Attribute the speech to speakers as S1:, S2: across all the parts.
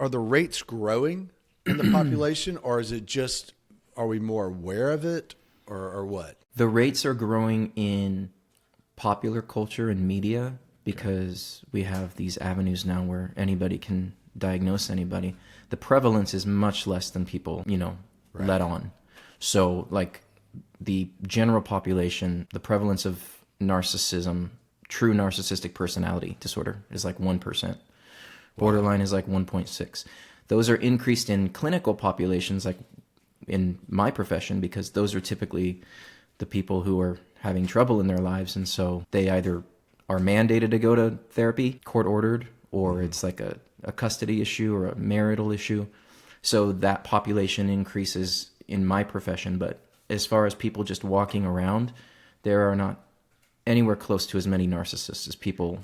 S1: Are the rates growing in the population, or is it just, are we more aware of it, or what?
S2: The rates are growing in popular culture and media because we have these avenues now where anybody can diagnose anybody. The prevalence is much less than people, let on. So like the general population, the prevalence of narcissism, true narcissistic personality disorder is like 1%. Borderline is like 1.6. Those are increased in clinical populations, like in my profession, because those are typically the people who are having trouble in their lives. And so they either are mandated to go to therapy, court ordered, or it's like a custody issue or a marital issue. So that population increases in my profession. But as far as people just walking around, there are not anywhere close to as many narcissists as people,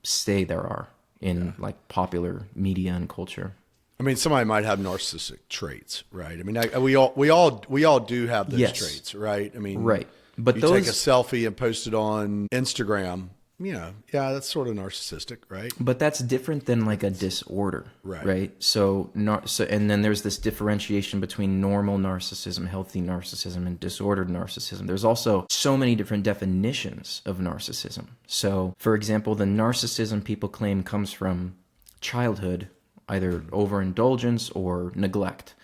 S2: say there are in like popular media and culture.
S1: I mean, somebody might have narcissistic traits, right? I mean, we all do have those traits, right? I mean,
S2: right. But
S1: you take a selfie and post it on Instagram, that's sort of narcissistic, right?
S2: But that's different than like a disorder, right? So and then there's this differentiation between normal narcissism, healthy narcissism, and disordered narcissism. There's also so many different definitions of narcissism. So, for example, the narcissism people claim comes from childhood, either overindulgence or neglect.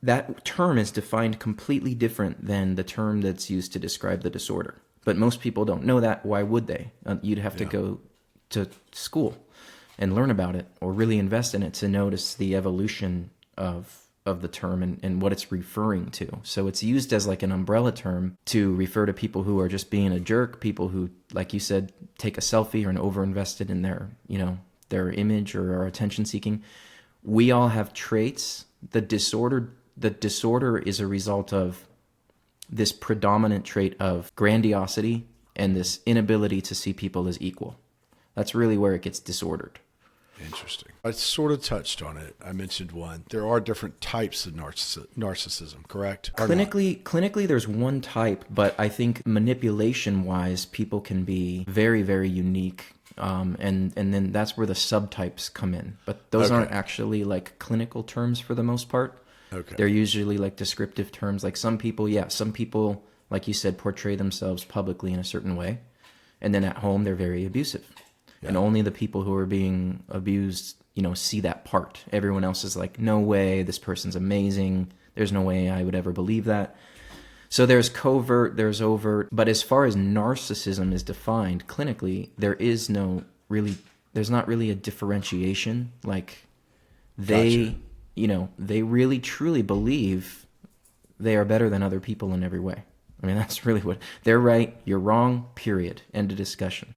S2: That term is defined completely different than the term that's used to describe the disorder. But most people don't know that. Why would they? You'd have to go to school and learn about it, or really invest in it to notice the evolution of the term and what it's referring to. So it's used as like an umbrella term to refer to people who are just being a jerk, people who, like you said, take a selfie or are overinvested in their image or are attention seeking. We all have traits. The disorder is a result of this predominant trait of grandiosity and this inability to see people as equal. That's really where it gets disordered.
S1: Interesting. I sort of touched on it. I mentioned one. There are different types of narcissism, correct?
S2: Clinically, there's one type, but I think manipulation-wise, people can be very, very unique. And then that's where the subtypes come in. But those aren't actually like clinical terms for the most part.
S1: Okay.
S2: They're usually like descriptive terms. Like some people, like you said, portray themselves publicly in a certain way. And then at home, they're very abusive. Yeah. And only the people who are being abused, see that part. Everyone else is like, no way, this person's amazing. There's no way I would ever believe that. So there's covert, there's overt. But as far as narcissism is defined clinically, there's not really a differentiation. Like they really truly believe they are better than other people in every way. I mean, that's really what they're right. You're wrong, period. End of discussion.